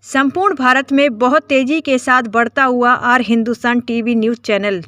संपूर्ण भारत में बहुत तेजी के साथ बढ़ता हुआ आर Hindustan TV news channel.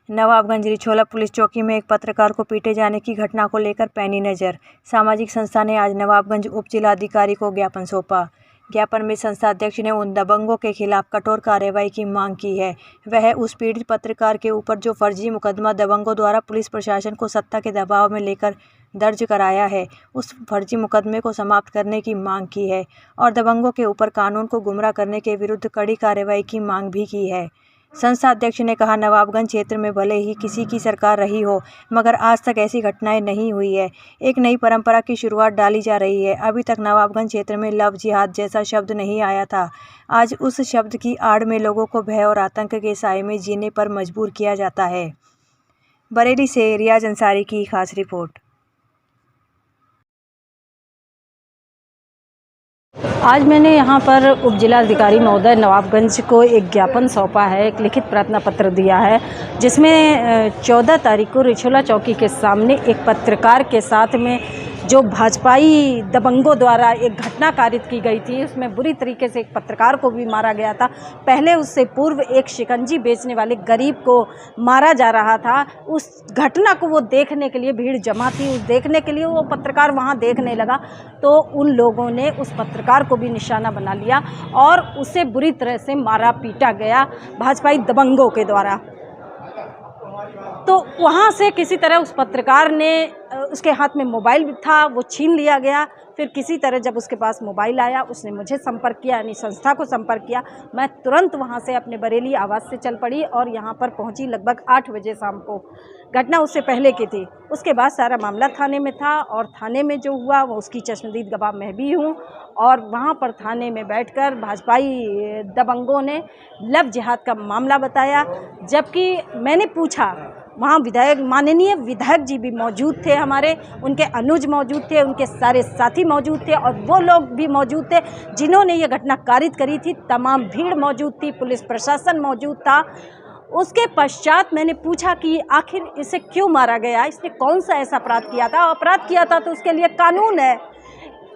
Nawabganj Richhola police चौकी में एक पत्रकार को पीटे जाने की घटना को लेकर पैनी नज़र। सामाजिक संस्था ने आज नवाबगंज उप जिलाधिकारी को ज्ञापन सौंपा। ज्ञापन में संस्था अध्यक्ष ने उन दबंगों के खिलाफ कठोर कार्रवाई की मांग की है। वह उस पीड़ित पत्रकार के ऊपर जो फर्जी मुकदमा दबंगों द्वारा पुलिस प्रशासन को सत्ता के दबाव में लेकर दर्ज कराया है, उस फर्जी मुकदमे को समाप्त करने की मांग की है और दबंगों के ऊपर कानून को गुमराह करने के विरुद्ध कड़ी कार्रवाई की मांग भी की है। संस्था अध्यक्ष ने कहा, नवाबगंज क्षेत्र में भले ही किसी की सरकार रही हो, मगर आज तक ऐसी घटनाएं नहीं हुई है। एक नई परंपरा की शुरुआत डाली जा रही है। अभी तक नवाबगंज क्षेत्र में लव जिहाद जैसा शब्द नहीं आया था। आज उस शब्द की आड़ में लोगों को भय और आतंक के साए में जीने पर मजबूर किया जाता है। बरेली से रियाज अंसारी की खास रिपोर्ट। आज मैंने यहाँ पर उप जिलाधिकारी महोदय नवाबगंज को एक ज्ञापन सौंपा है, एक लिखित प्रार्थना पत्र दिया है, जिसमें 14 तारीख को रिछोला चौकी के सामने एक पत्रकार के साथ में जो भाजपाई दबंगों द्वारा एक घटना कारित की गई थी, उसमें बुरी तरीके से एक पत्रकार को भी मारा गया था। पहले उससे पूर्व एक शिकंजी बेचने वाले गरीब को मारा जा रहा था। उस घटना को वो देखने के लिए भीड़ जमा थी, उस देखने के लिए वो पत्रकार वहाँ देखने लगा, तो उन लोगों ने उस पत्रकार को भी निशाना बना लिया और उसे बुरी तरह से मारा पीटा गया भाजपाई दबंगों के द्वारा। तो वहाँ से किसी तरह उस पत्रकार ने, उसके हाथ में मोबाइल था, वो छीन लिया गया। फिर किसी तरह जब उसके पास मोबाइल आया, उसने मुझे संपर्क किया, यानी संस्था को संपर्क किया। मैं तुरंत वहाँ से अपने बरेली आवास से चल पड़ी और यहाँ पर पहुँची लगभग 8 बजे शाम को। घटना उससे पहले की थी। उसके बाद सारा मामला थाने में था और थाने में जो हुआ वो उसकी चश्मदीद गवाह मैं भी हूँ। और वहाँ पर थाने में बैठकर भाजपाई दबंगों ने लव जिहाद का मामला बताया, जबकि मैंने पूछा, वहाँ विधायक, माननीय विधायक जी भी मौजूद थे, हमारे उनके अनुज मौजूद थे, उनके सारे साथी मौजूद थे और वो लोग भी मौजूद थे जिन्होंने ये घटना कारित करी थी। तमाम भीड़ मौजूद थी, पुलिस प्रशासन मौजूद था। उसके पश्चात मैंने पूछा कि आखिर इसे क्यों मारा गया, इसने कौन सा ऐसा अपराध किया था। अपराध किया था तो उसके लिए कानून है,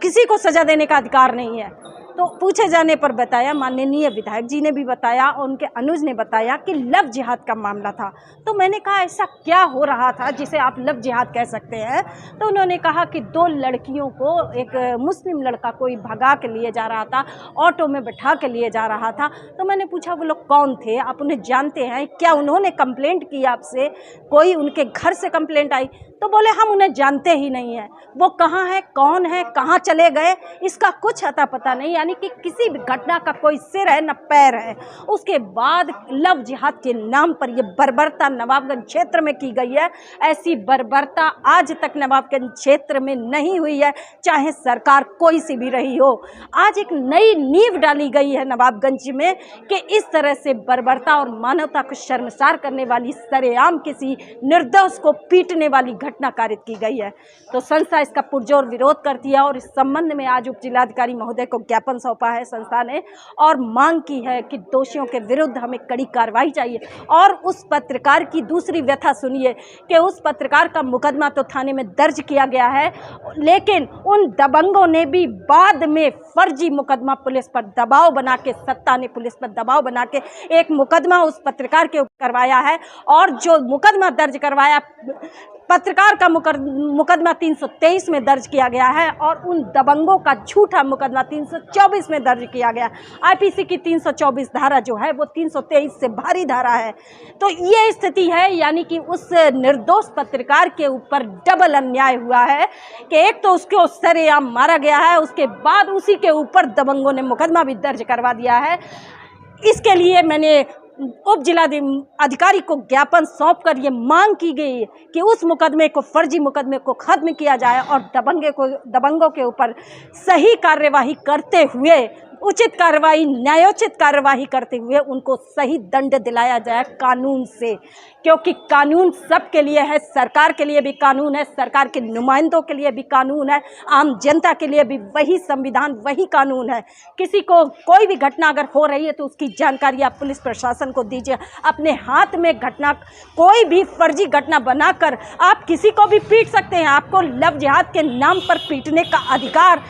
किसी को सज़ा देने का अधिकार नहीं है। तो पूछे जाने पर बताया, माननीय विधायक जी ने भी बताया और उनके अनुज ने बताया कि लव जिहाद का मामला था। तो मैंने कहा, ऐसा क्या हो रहा था जिसे आप लव जिहाद कह सकते हैं? तो उन्होंने कहा कि 2 लड़कियों को एक मुस्लिम लड़का कोई भगा के लिए जा रहा था, ऑटो में बैठा के लिए जा रहा था। तो मैंने पूछा, वो लोग कौन थे, आप उन्हें जानते हैं क्या? उन्होंने कंप्लेंट की आपसे? कोई उनके घर से कंप्लेंट आई? तो बोले, हम उन्हें जानते ही नहीं हैं, वो कहाँ है, कौन है, कहाँ चले गए, इसका कुछ अता पता नहीं। यानी कि किसी भी घटना का कोई सिर है न पैर है। उसके बाद लव जिहाद के नाम पर ये बर्बरता नवाबगंज क्षेत्र में की गई है। ऐसी बर्बरता आज तक नवाबगंज क्षेत्र में नहीं हुई है, चाहे सरकार कोई सी भी रही हो। आज एक नई नींव डाली गई है नवाबगंज में कि इस तरह से बर्बरता और मानवता को शर्मसार करने वाली, सरेआम किसी निर्दोष को पीटने वाली घटना कारित की गई है। तो संस्था इसका पुरजोर विरोध करती है और इस संबंध में आज उप जिलाधिकारी महोदय को ज्ञापन सौंपा है संस्था ने और मांग की है कि दोषियों के विरुद्ध हमें कड़ी कार्रवाई चाहिए। और उस पत्रकार की दूसरी व्यथा सुनिए कि उस पत्रकार का मुकदमा तो थाने में दर्ज किया गया है, लेकिन उन दबंगों ने भी बाद में फर्जी मुकदमा पुलिस पर दबाव बना के, सत्ता ने पुलिस पर दबाव बना के एक मुकदमा उस पत्रकार के ऊपर करवाया है। और जो मुकदमा दर्ज करवाया, पत्रकार का मुकदमा 323 में दर्ज किया गया है और उन दबंगों का झूठा मुकदमा 324 में दर्ज किया गया। आईपीसी की 324 धारा जो है वो 323 से भारी धारा है। तो ये स्थिति है, यानी कि उस निर्दोष पत्रकार के ऊपर डबल अन्याय हुआ है कि एक तो उसको सरेआम मारा गया है, उसके बाद उसी के ऊपर दबंगों ने मुकदमा भी दर्ज करवा दिया है। इसके लिए मैंने उप जिलाधिकारी को ज्ञापन सौंपकर ये मांग की गई कि उस मुकदमे को, फर्जी मुकदमे को खत्म किया जाए और दबंगों के ऊपर सही कार्यवाही करते हुए, उचित कार्रवाई, न्यायोचित कार्यवाही करते हुए उनको सही दंड दिलाया जाए कानून से, क्योंकि कानून सबके लिए है। सरकार के लिए भी कानून है, सरकार के नुमाइंदों के लिए भी कानून है, आम जनता के लिए भी वही संविधान, वही कानून है। किसी को कोई भी घटना अगर हो रही है तो उसकी जानकारी आप पुलिस प्रशासन को दीजिए। अपने हाथ में घटना, कोई भी फर्जी घटना बनाकर आप किसी को भी पीट सकते हैं। आपको लव जिहाद के नाम पर पीटने का अधिकार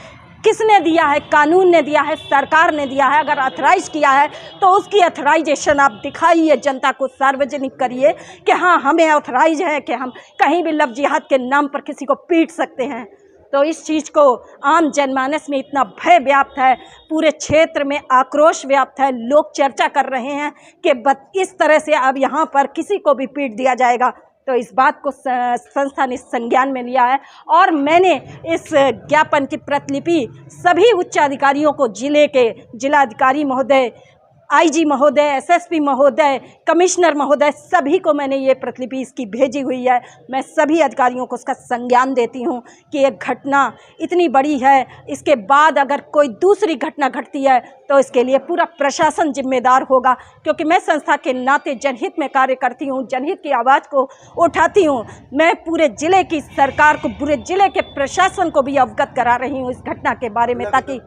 किसने दिया है? कानून ने दिया है, सरकार ने दिया है। अगर अथराइज किया है तो उसकी अथराइजेशन आप दिखाइए, जनता को सार्वजनिक करिए कि हाँ, हमें अथराइज है कि हम कहीं भी लव जिहाद के नाम पर किसी को पीट सकते हैं। तो इस चीज़ को आम जनमानस में इतना भय व्याप्त है, पूरे क्षेत्र में आक्रोश व्याप्त है, लोग चर्चा कर रहे हैं कि इस तरह से अब यहाँ पर किसी को भी पीट दिया जाएगा। तो इस बात को संस्था ने संज्ञान में लिया है और मैंने इस ज्ञापन की प्रतिलिपि सभी उच्च अधिकारियों को, जिले के जिलाधिकारी महोदय, आईजी महोदय, एसएसपी महोदय, कमिश्नर महोदय, सभी को मैंने ये प्रतिलिपि इसकी भेजी हुई है। मैं सभी अधिकारियों को उसका संज्ञान देती हूँ कि ये घटना इतनी बड़ी है, इसके बाद अगर कोई दूसरी घटना घटती है तो इसके लिए पूरा प्रशासन जिम्मेदार होगा, क्योंकि मैं संस्था के नाते जनहित में कार्य करती हूँ, जनहित की आवाज़ को उठाती हूँ। मैं पूरे ज़िले की सरकार को, पूरे ज़िले के प्रशासन को भी अवगत करा रही हूँ इस घटना के बारे में, ताकि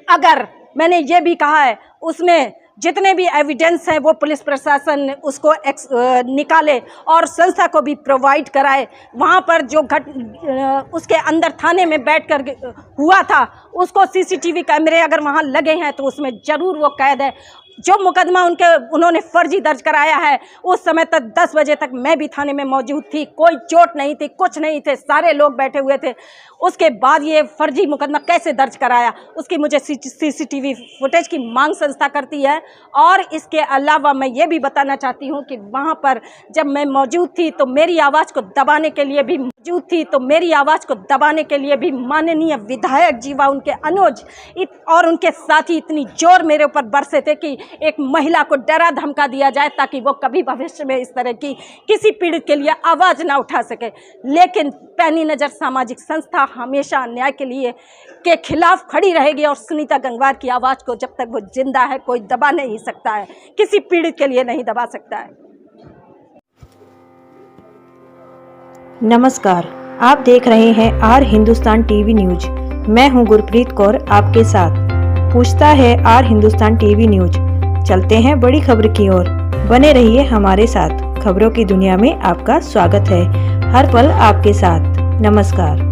अगर मैंने ये भी कहा है उसमें जितने भी एविडेंस हैं वो पुलिस प्रशासन उसको निकाले और संस्था को भी प्रोवाइड कराए। वहाँ पर जो उसके अंदर थाने में बैठकर हुआ था उसको सीसीटीवी कैमरे अगर वहाँ लगे हैं तो उसमें ज़रूर वो कैद है। जो मुकदमा उन्होंने फर्जी दर्ज कराया है, उस समय तक 10 बजे तक मैं भी थाने में मौजूद थी, कोई चोट नहीं थी, कुछ नहीं थे, सारे लोग बैठे हुए थे। उसके बाद ये फर्जी मुकदमा कैसे दर्ज कराया, उसकी मुझे सीसीटीवी फुटेज की मांग संस्था करती है। और इसके अलावा मैं ये भी बताना चाहती हूँ कि वहाँ पर जब मैं मौजूद थी तो मेरी आवाज़ को दबाने के लिए भी माननीय विधायक जी व उनके अनुज और उनके साथी इतनी जोर मेरे ऊपर बरसे थे कि एक महिला को डरा धमका दिया जाए ताकि वो कभी भविष्य में इस तरह की किसी पीड़ित के लिए आवाज़ ना उठा सके। लेकिन पैनी नज़र सामाजिक संस्था हमेशा अन्याय के खिलाफ खड़ी रहेगी और सुनीता गंगवार की आवाज़ को जब तक वो जिंदा है कोई दबा नहीं सकता है, किसी पीड़ित के लिए नहीं दबा सकता है। नमस्कार, आप देख रहे हैं आर हिंदुस्तान टीवी न्यूज। मैं हूं गुरप्रीत कौर आपके साथ। पूछता है आर हिंदुस्तान टीवी न्यूज। चलते हैं बड़ी खबर की ओर। बने रहिए हमारे साथ। खबरों की दुनिया में आपका स्वागत है, हर पल आपके साथ। नमस्कार।